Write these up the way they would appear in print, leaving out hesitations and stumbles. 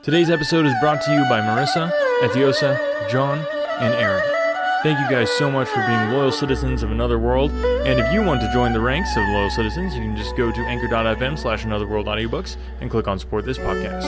Today's episode is brought to you by Marissa, Ethiosa, John, and Aaron. Thank you guys so much for being loyal citizens of Another World, and if you want to join the ranks of loyal citizens, you can just go to anchor.fm/anotherworld audiobooks and click on support this podcast.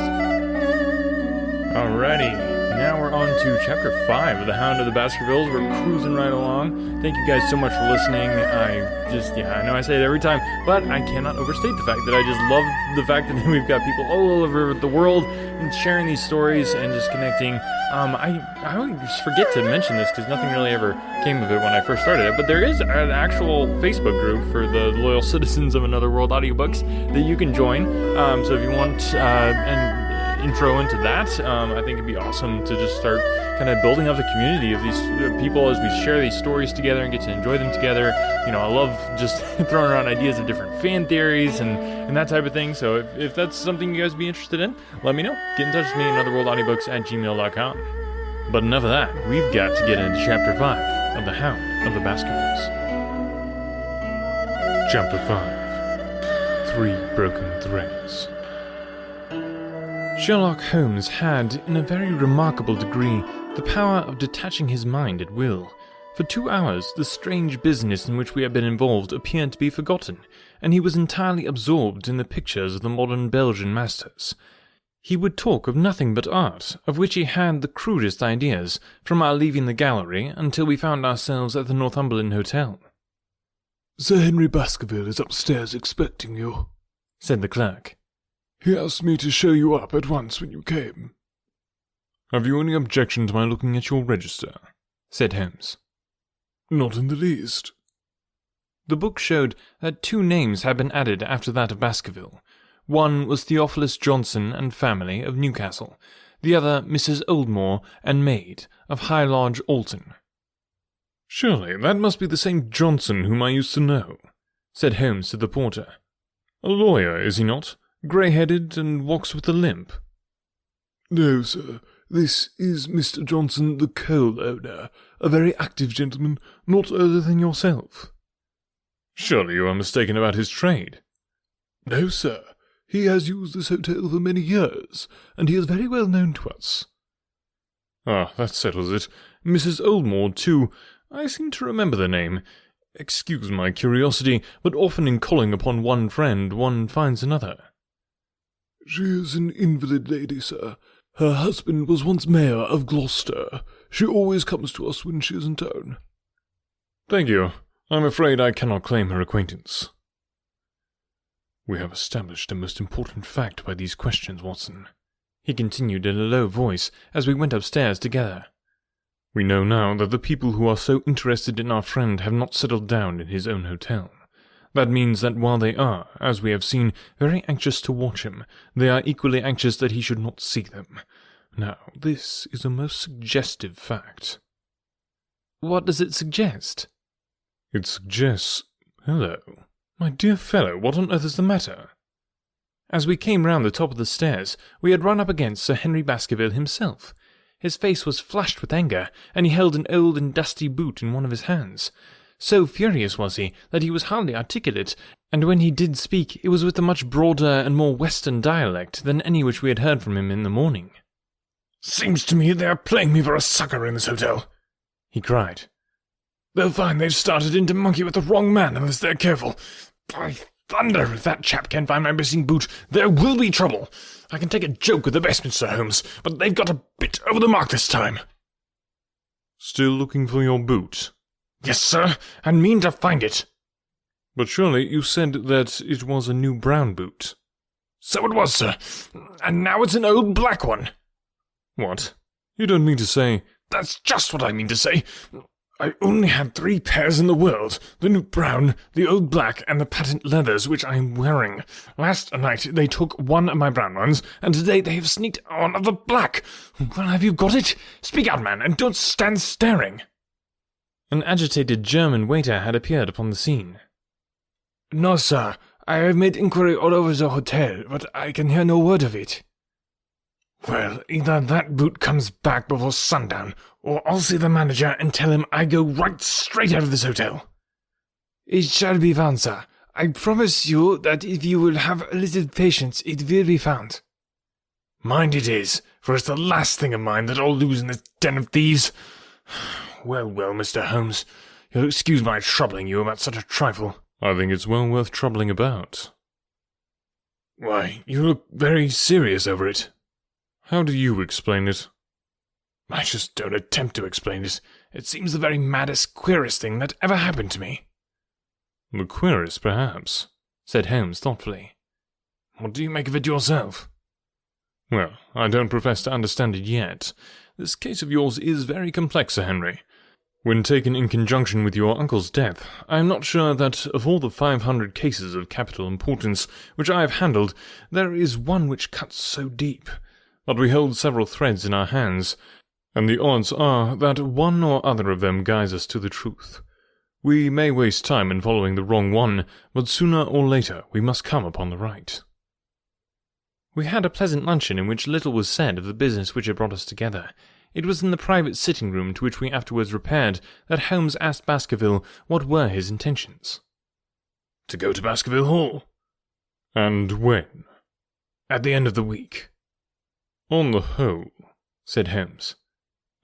Alrighty. Now we're on to Chapter 5 of The Hound of the Baskervilles. We're cruising right along. Thank you guys so much for listening. I know I say it every time, but I cannot overstate the fact that I just love the fact that we've got people all over the world and sharing these stories and just connecting. I always forget to mention this because nothing really ever came of it when I first started it, but there is an actual Facebook group for the loyal citizens of Another World audiobooks that you can join. So if you want an intro into that, I think it'd be awesome to just start kind of building up the community of these people as we share these stories together and get to enjoy them together. You know, I love just throwing around ideas of different fan theories and that type of thing. So if that's something you guys would be interested in, let me know. Get in touch with me at anotherworldaudiobooks@gmail.com. But enough of that. We've got to get into Chapter 5 of The Hound of the Baskervilles. Chapter 5. 3 Broken Threads. Sherlock Holmes had, in a very remarkable degree, the power of detaching his mind at will. For 2 hours, the strange business in which we had been involved appeared to be forgotten, and he was entirely absorbed in the pictures of the modern Belgian masters. He would talk of nothing but art, of which he had the crudest ideas, from our leaving the gallery until we found ourselves at the Northumberland Hotel. "Sir Henry Baskerville is upstairs expecting you," said the clerk. "He asked me to show you up at once when you came." "Have you any objection to my looking at your register?" said Holmes. "Not in the least." The book showed that 2 names had been added after that of Baskerville. One was Theophilus Johnson and family of Newcastle, the other Mrs. Oldmore and maid of High Lodge, Alton. "Surely that must be the same Johnson whom I used to know," said Holmes to the porter. "A lawyer, is he not? Grey-headed and walks with a limp." "No, sir. This is Mr. Johnson, the coal owner, a very active gentleman, not older than yourself." "Surely you are mistaken about his trade." "No, sir. He has used this hotel for many years, and he is very well known to us." "Ah, that settles it. Mrs. Oldmore, too. I seem to remember the name. Excuse my curiosity, but often in calling upon one friend, one finds another." "She is an invalid lady, sir. Her husband was once mayor of Gloucester. She always comes to us when she is in town." "Thank you. I'm afraid I cannot claim her acquaintance." "We have established a most important fact by these questions, Watson," he continued in a low voice as we went upstairs together. "We know now that the people who are so interested in our friend have not settled down in his own hotel. That means that while they are, as we have seen, very anxious to watch him, they are equally anxious that he should not see them. Now, this is a most suggestive fact." "What does it suggest?" "It suggests... Hello. My dear fellow, what on earth is the matter?" As we came round the top of the stairs, we had run up against Sir Henry Baskerville himself. His face was flushed with anger, and he held an old and dusty boot in one of his hands. So furious was he that he was hardly articulate, and when he did speak it was with a much broader and more western dialect than any which we had heard from him in the morning. "Seems to me they are playing me for a sucker in this hotel," he cried. "They'll find they've started in to monkey with the wrong man unless they're careful. By thunder, if that chap can't find my missing boot, there will be trouble. I can take a joke with the best, Mr. Holmes, but they've got a bit over the mark this time." "Still looking for your boot?" "Yes, sir, and mean to find it." "But surely you said that it was a new brown boot." "So it was, sir, and now it's an old black one." "What? You don't mean to say—" "That's just what I mean to say. I only had 3 pairs in the world, the new brown, the old black, and the patent leathers which I am wearing. Last night they took one of my brown ones, and today they have sneaked on the black. Well, have you got it? Speak out, man, and don't stand staring." An agitated German waiter had appeared upon the scene. "No, sir. I have made inquiry all over the hotel, but I can hear no word of it." "Well, either that boot comes back before sundown, or I'll see the manager and tell him I go right straight out of this hotel." "It shall be found, sir. I promise you that if you will have a little patience, it will be found." Mind it is, for it's the last thing of mine that I'll lose in this den of thieves. Well, Mr. Holmes, you'll excuse my troubling you about such a trifle. I think it's well worth troubling about. Why, you look very serious over it. How do you explain it? I just don't attempt to explain it. It seems the very maddest, queerest thing that ever happened to me. The queerest, perhaps, said Holmes thoughtfully. What do you make of it yourself? Well, I don't profess to understand it yet. This case of yours is very complex, Sir Henry. When taken in conjunction with your uncle's death, I am not sure that of all the 500 cases of capital importance which I have handled, there is one which cuts so deep. But we hold several threads in our hands, and the odds are that one or other of them guides us to the truth. We may waste time in following the wrong one, but sooner or later we must come upon the right. We had a pleasant luncheon in which little was said of the business which had brought us together. It was in the private sitting room to which we afterwards repaired that Holmes asked Baskerville what were his intentions. To go to Baskerville Hall. And when? At the end of the week. On the whole, said Holmes,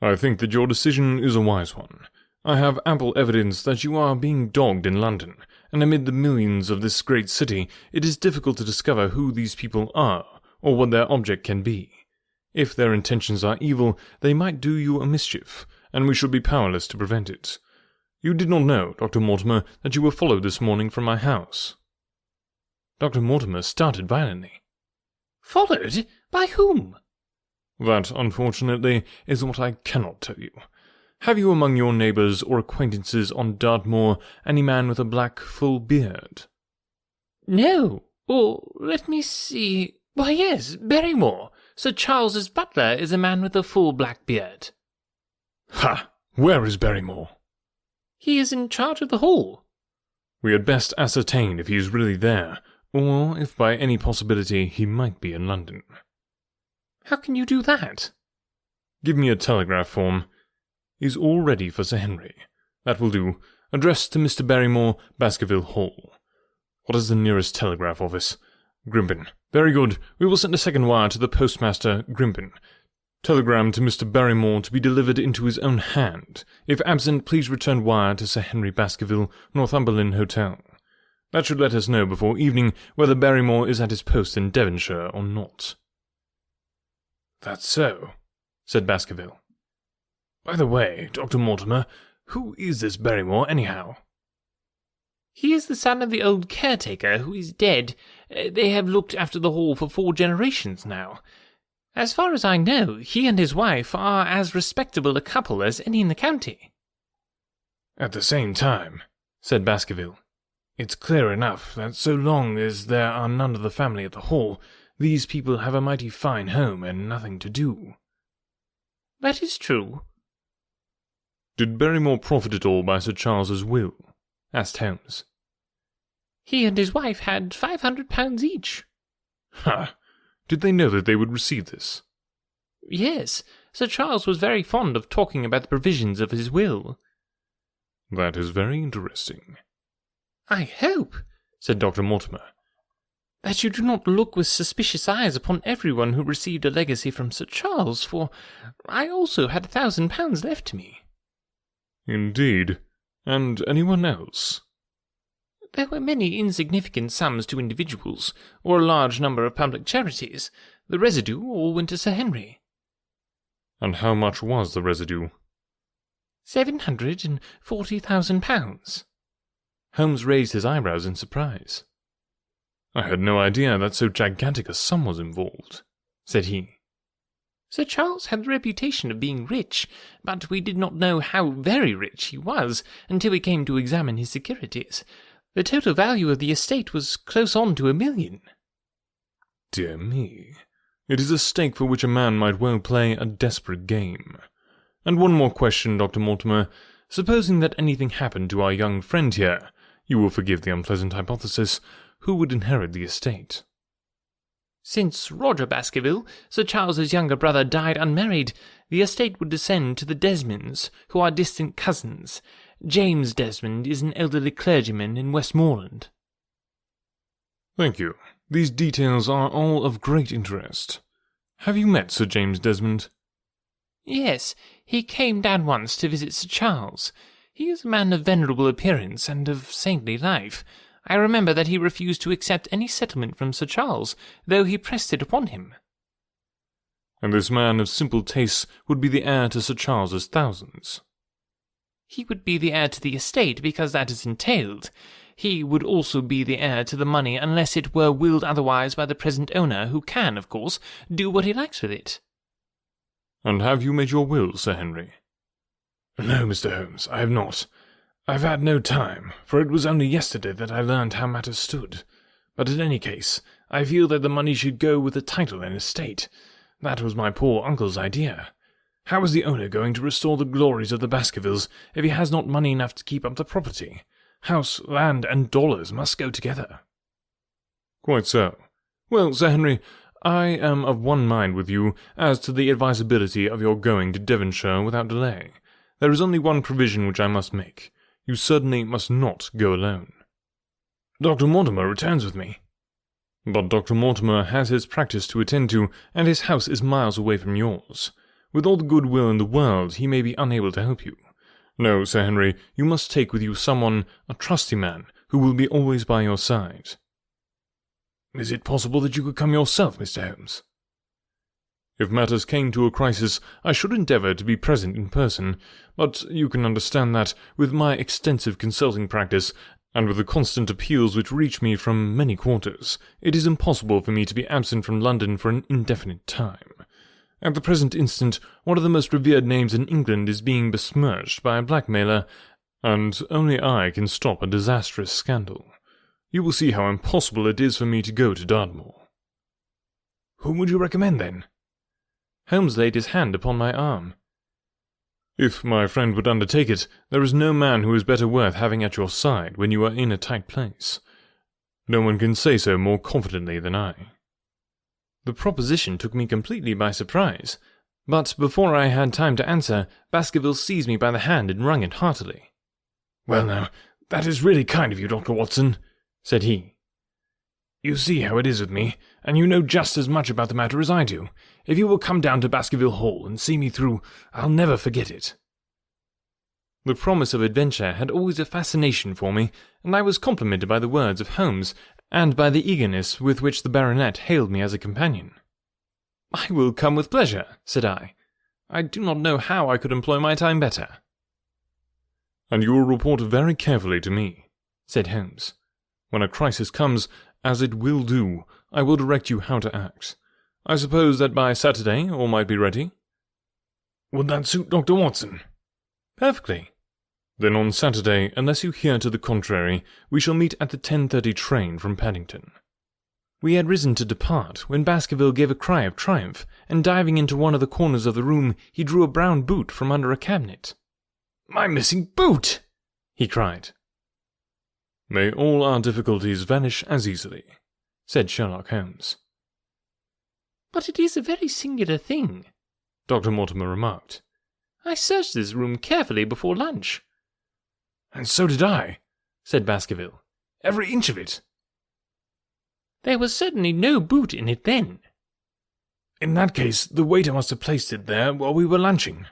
I think that your decision is a wise one. I have ample evidence that you are being dogged in London, and amid the millions of this great city it is difficult to discover who these people are, or what their object can be. If their intentions are evil, they might do you a mischief, and we should be powerless to prevent it. You did not know, Dr. Mortimer, that you were followed this morning from my house. Dr. Mortimer started violently. Followed? By whom? That, unfortunately, is what I cannot tell you. Have you among your neighbours or acquaintances on Dartmoor any man with a black, full beard? No. Or, let me see. Why, yes, Barrymore. Sir Charles's butler is a man with a full black beard. Ha! Where is Barrymore? He is in charge of the hall. We had best ascertain if he is really there, or if by any possibility he might be in London. How can you do that? Give me a telegraph form. Is all ready for Sir Henry. That will do. Addressed to Mr. Barrymore, Baskerville Hall. What is the nearest telegraph office? Grimpen. Very good. We will send a second wire to the postmaster, Grimpen. Telegram to Mr. Barrymore to be delivered into his own hand. If absent, please return wire to Sir Henry Baskerville, Northumberland Hotel. That should let us know before evening whether Barrymore is at his post in Devonshire or not. That's so, said Baskerville. By the way, Dr. Mortimer, who is this Barrymore, anyhow? He is the son of the old caretaker, who is dead. They have looked after the hall for 4 generations now. As far as I know, he and his wife are as respectable a couple as any in the county. At the same time, said Baskerville, it's clear enough that so long as there are none of the family at the hall, these people have a mighty fine home and nothing to do. That is true. Did Barrymore profit at all by Sir Charles's will? Asked Holmes. He and his wife had £500 each. Ha! Did they know that they would receive this? Yes, Sir Charles was very fond of talking about the provisions of his will. That is very interesting. I hope, said Dr. Mortimer, that you do not look with suspicious eyes upon everyone who received a legacy from Sir Charles, for I also had £1,000 left to me. Indeed. And anyone else? There were many insignificant sums to individuals, or a large number of public charities. The residue all went to Sir Henry. And how much was the residue? £740,000. Holmes raised his eyebrows in surprise. I had no idea that so gigantic a sum was involved, said he. Sir Charles had the reputation of being rich, but we did not know how very rich he was until we came to examine his securities. The total value of the estate was close on to £1 million. Dear me, it is a stake for which a man might well play a desperate game. And one more question, Dr. Mortimer. Supposing that anything happened to our young friend here, you will forgive the unpleasant hypothesis, who would inherit the estate? Since Roger Baskerville, Sir Charles's younger brother, died unmarried, the estate would descend to the Desmonds, who are distant cousins. James Desmond is an elderly clergyman in Westmoreland. Thank you. These details are all of great interest. Have you met Sir James Desmond? Yes, he came down once to visit Sir Charles. He is a man of venerable appearance and of saintly life. I remember that he refused to accept any settlement from Sir Charles, though he pressed it upon him. And this man of simple tastes would be the heir to Sir Charles's thousands? He would be the heir to the estate because that is entailed. He would also be the heir to the money unless it were willed otherwise by the present owner, who can, of course, do what he likes with it. And have you made your will, Sir Henry? No, Mr. Holmes, I have not. I've had no time, for it was only yesterday that I learned how matters stood. But in any case, I feel that the money should go with the title and estate. That was my poor uncle's idea. How is the owner going to restore the glories of the Baskervilles if he has not money enough to keep up the property? House, land, and dollars must go together. Quite so. Well, Sir Henry, I am of one mind with you as to the advisability of your going to Devonshire without delay. There is only one provision which I must make. You certainly must not go alone. Dr. Mortimer returns with me. But Dr. Mortimer has his practice to attend to, and his house is miles away from yours. With all the good will in the world, he may be unable to help you. No, Sir Henry, you must take with you someone, a trusty man, who will be always by your side. Is it possible that you could come yourself, Mr. Holmes? If matters came to a crisis, I should endeavour to be present in person, but you can understand that, with my extensive consulting practice, and with the constant appeals which reach me from many quarters, it is impossible for me to be absent from London for an indefinite time. At the present instant, one of the most revered names in England is being besmirched by a blackmailer, and only I can stop a disastrous scandal. You will see how impossible it is for me to go to Dartmoor. Whom would you recommend, then? Holmes laid his hand upon my arm. If my friend would undertake it, there is no man who is better worth having at your side when you are in a tight place. No one can say so more confidently than I. The proposition took me completely by surprise, but before I had time to answer, Baskervilles seized me by the hand and wrung it heartily. "Well now, that is really kind of you, Dr. Watson," said he. "You see how it is with me, and you know just as much about the matter as I do. If you will come down to Baskerville Hall and see me through, I'll never forget it." The promise of adventure had always a fascination for me, and I was complimented by the words of Holmes, and by the eagerness with which the baronet hailed me as a companion. "I will come with pleasure," said I. "I do not know how I could employ my time better." "And you will report very carefully to me," said Holmes. "When a crisis comes, as it will do, I will direct you how to act. I suppose that by Saturday all might be ready?" "Would that suit Dr. Watson?" "Perfectly." "Then on Saturday, unless you hear to the contrary, we shall meet at the 10:30 train from Paddington." We had risen to depart, when Baskerville gave a cry of triumph, and diving into one of the corners of the room, he drew a brown boot from under a cabinet. "My missing boot!" he cried. "May all our difficulties vanish as easily," said Sherlock Holmes. "But it is a very singular thing," Dr. Mortimer remarked. "I searched this room carefully before lunch." "And so did I," said Baskerville. "Every inch of it." "There was certainly no boot in it then." "In that case, the waiter must have placed it there while we were lunching."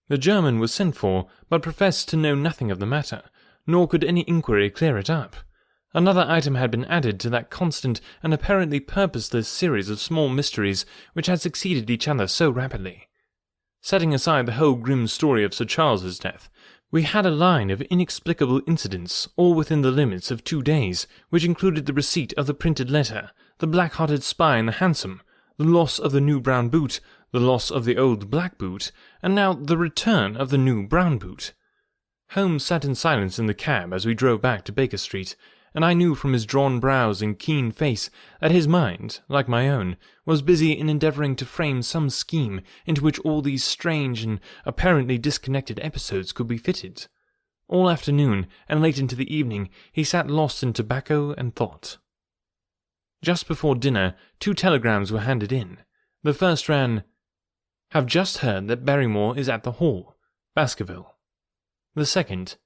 The German was sent for, but professed to know nothing of the matter, nor could any inquiry clear it up. Another item had been added to that constant and apparently purposeless series of small mysteries which had succeeded each other so rapidly. Setting aside the whole grim story of Sir Charles's death, we had a line of inexplicable incidents, all within the limits of 2 days, which included the receipt of the printed letter, the black-hearted spy in the hansom, the loss of the new brown boot, the loss of the old black boot, and now the return of the new brown boot. Holmes sat in silence in the cab as we drove back to Baker Street, and I knew from his drawn brows and keen face that his mind, like my own, was busy in endeavouring to frame some scheme into which all these strange and apparently disconnected episodes could be fitted. All afternoon, and late into the evening, he sat lost in tobacco and thought. Just before dinner, 2 telegrams were handed in. The first ran, "Have just heard that Barrymore is at the Hall, Baskerville." The second,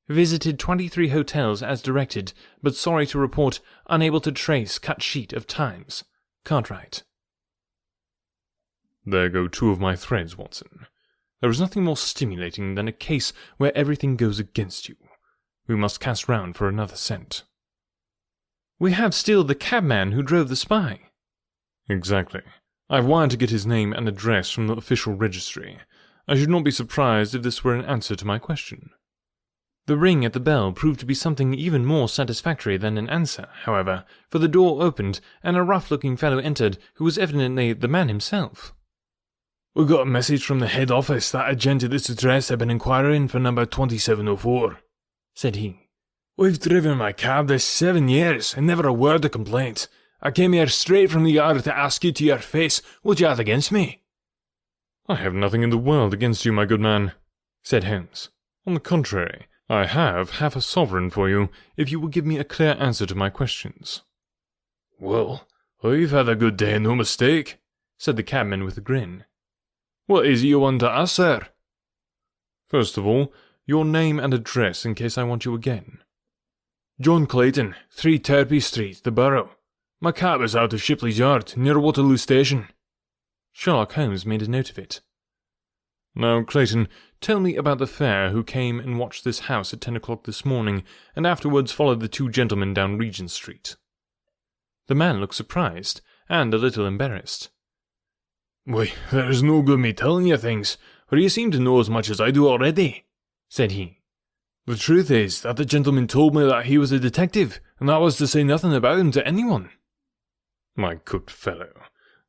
"Visited 23 hotels as directed, but sorry to report unable to trace cut sheet of Times, Cartwright." There go two of my threads, Watson. There is nothing more stimulating than a case where everything goes against you. We must cast round for another scent. We have still the cabman who drove the spy. Exactly. I've wired to get his name and address from the official registry. I should not be surprised if this were an answer to my question. The ring at the bell proved to be something even more satisfactory than an answer, however, for the door opened and a rough-looking fellow entered who was evidently the man himself. We got a message from the head office that a gent at this address had been inquiring for number 2704, said he. We've driven my cab this 7 years and never a word of complaint. I came here straight from the yard to ask you to your face what you had against me. I have nothing in the world against you, my good man, said Holmes. On the contrary, I have half a sovereign for you if you will give me a clear answer to my questions. Well, I've had a good day, no mistake, said the cabman with a grin. What is it you want to ask, sir? First of all, your name and address in case I want you again. John Clayton, 3 Turpey Street, the Borough. My cab is out of Shipley's Yard, near Waterloo Station. Sherlock Holmes made a note of it. Now, Clayton, tell me about the fare who came and watched this house at 10 o'clock this morning, and afterwards followed the two gentlemen down Regent Street. The man looked surprised, and a little embarrassed. Why, there's no good me telling you things, for you seem to know as much as I do already, said he. The truth is that the gentleman told me that he was a detective, and that was to say nothing about him to anyone. My good fellow,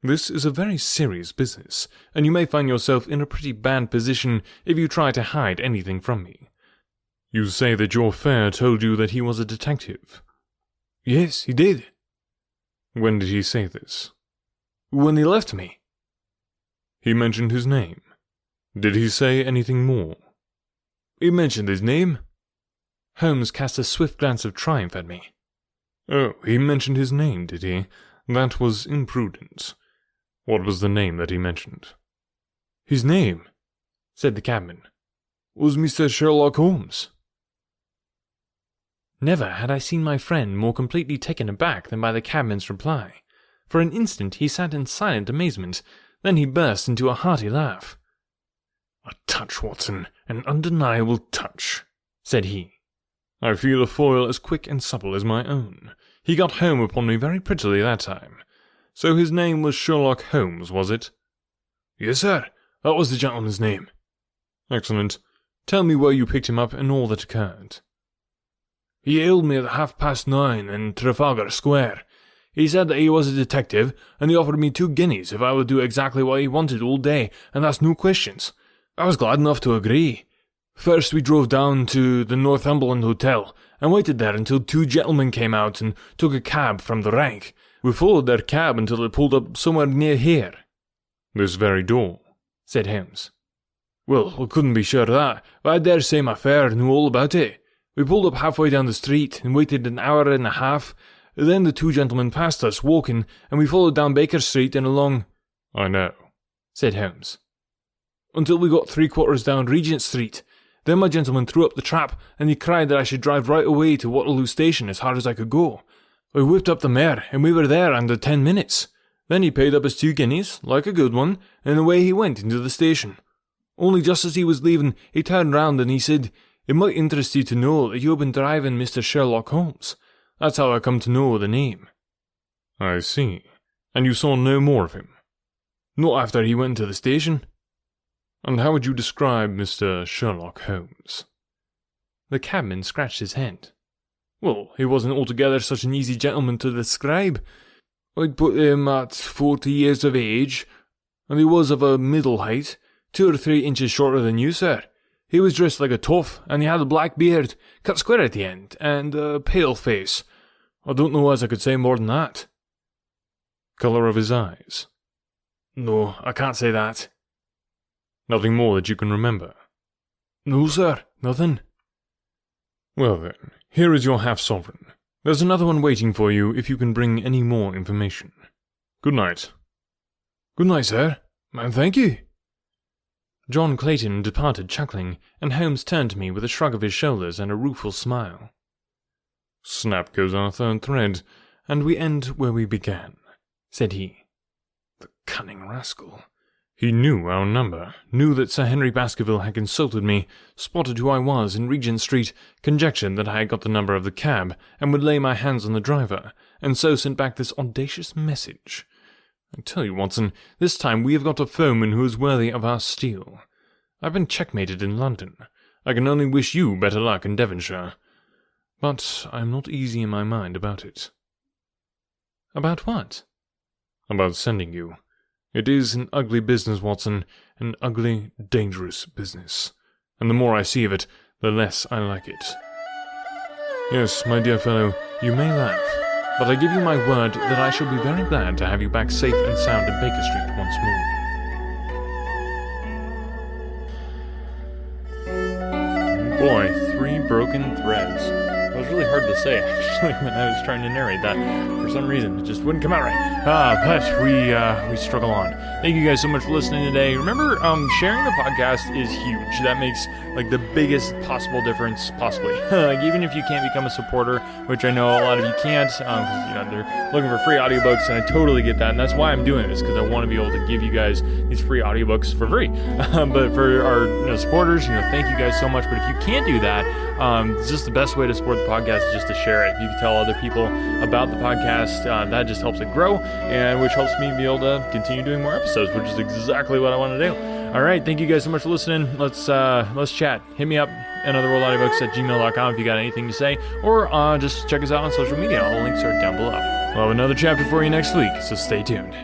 this is a very serious business, and you may find yourself in a pretty bad position if you try to hide anything from me. You say that your fare told you that he was a detective? Yes, he did. When did he say this? When he left me. He mentioned his name. Did he say anything more? He mentioned his name. Holmes cast a swift glance of triumph at me. Oh, he mentioned his name, did he? That was imprudent. What was the name that he mentioned? His name, said the cabman, was Mr. Sherlock Holmes. Never had I seen my friend more completely taken aback than by the cabman's reply. For an instant he sat in silent amazement, then he burst into a hearty laugh. A touch, Watson, an undeniable touch, said he. I feel a foil as quick and supple as my own. He got home upon me very prettily that time. So his name was Sherlock Holmes, was it? Yes, sir. That was the gentleman's name. Excellent. Tell me where you picked him up and all that occurred. He hailed me at 9:30 in Trafalgar Square. He said that he was a detective, and he offered me 2 guineas if I would do exactly what he wanted all day, and ask no questions. I was glad enough to agree. First we drove down to the Northumberland Hotel, and waited there until 2 gentlemen came out and took a cab from the rank. We followed their cab until it pulled up somewhere near here. This very door, said Holmes. Well, I couldn't be sure of that, but I dare say my fare knew all about it. We pulled up halfway down the street and waited an hour and a half. Then the 2 gentlemen passed us, walking, and we followed down Baker Street and along... I know, said Holmes. Until we got 3/4 down Regent Street. Then my gentleman threw up the trap, and he cried that I should drive right away to Waterloo Station as hard as I could go. I whipped up the mare, and we were there under 10 minutes. Then he paid up his 2 guineas, like a good one, and away he went into the station. Only just as he was leaving, he turned round and he said, "It might interest you to know that you have been driving Mr. Sherlock Holmes. That's how I come to know the name." I see. And you saw no more of him? Not after he went to the station. And how would you describe Mr. Sherlock Holmes? The cabman scratched his head. Well, he wasn't altogether such an easy gentleman to describe. I'd put him at 40 years of age, and he was of a middle height, 2 or 3 inches shorter than you, sir. He was dressed like a toff, and he had a black beard, cut square at the end, and a pale face. I don't know as I could say more than that. Colour of his eyes? No, I can't say that. Nothing more that you can remember? No, sir, nothing. Well then, here is your half-sovereign. There's another one waiting for you if you can bring any more information. Good night. Good night, sir, and thank you. John Clayton departed chuckling, and Holmes turned to me with a shrug of his shoulders and a rueful smile. Snap goes our 3rd thread, and we end where we began, said he. The cunning rascal. He knew our number, knew that Sir Henry Baskerville had consulted me, spotted who I was in Regent Street, conjectured that I had got the number of the cab, and would lay my hands on the driver, and so sent back this audacious message. I tell you, Watson, this time we have got a foeman who is worthy of our steel. I've been checkmated in London. I can only wish you better luck in Devonshire. But I am not easy in my mind about it. About what? About sending you. It is an ugly business, Watson, an ugly, dangerous business. And the more I see of it, the less I like it. Yes, my dear fellow, you may laugh, but I give you my word that I shall be very glad to have you back safe and sound in Baker Street once more. Boy, 3 broken threads. It was really hard to say, actually, when I was trying to narrate that. For some reason, it just wouldn't come out right. But we struggle on. Thank you guys so much for listening today. Remember, sharing the podcast is huge. That makes, the biggest possible difference, possibly. Even if you can't become a supporter, which I know a lot of you can't, because, they're looking for free audiobooks, and I totally get that, and that's why I'm doing this, because I want to be able to give you guys these free audiobooks for free. But for our supporters, thank you guys so much. But if you can't do that, it's just the best way to support the podcast is just to share it. If you can tell other people about the podcast, that just helps it grow, and which helps me be able to continue doing more episodes, which is exactly what I want to do. All right, thank you guys so much for listening. Let's chat. Hit me up, anotherworldaudiobooks@gmail.com if you got anything to say, or just check us out on social media. All the links are down below. We'll have another chapter for you next week, so stay tuned.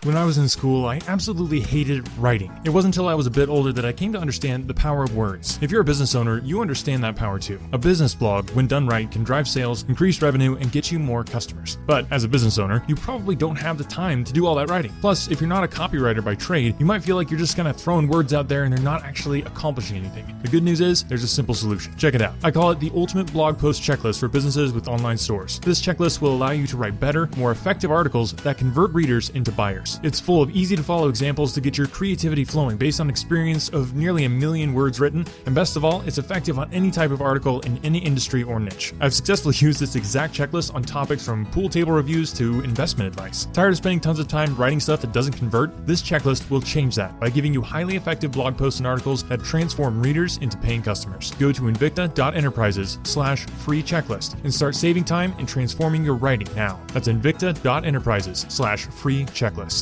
When I was in school, I absolutely hated writing. It wasn't until I was a bit older that I came to understand the power of words. If you're a business owner, you understand that power too. A business blog, when done right, can drive sales, increase revenue, and get you more customers. But as a business owner, you probably don't have the time to do all that writing. Plus, if you're not a copywriter by trade, you might feel like you're just kind of throwing words out there and they're not actually accomplishing anything. The good news is, there's a simple solution. Check it out. I call it the Ultimate Blog Post Checklist for businesses with online stores. This checklist will allow you to write better, more effective articles that convert readers into buyers. It's full of easy to follow examples to get your creativity flowing based on experience of nearly 1 million words written, and best of all, it's effective on any type of article in any industry or niche. I've successfully used this exact checklist on topics from pool table reviews to investment advice. Tired of spending tons of time writing stuff that doesn't convert? This checklist will change that by giving you highly effective blog posts and articles that transform readers into paying customers. Go to invicta.enterprises/free checklist and start saving time and transforming your writing now. That's invicta.enterprises/free checklist.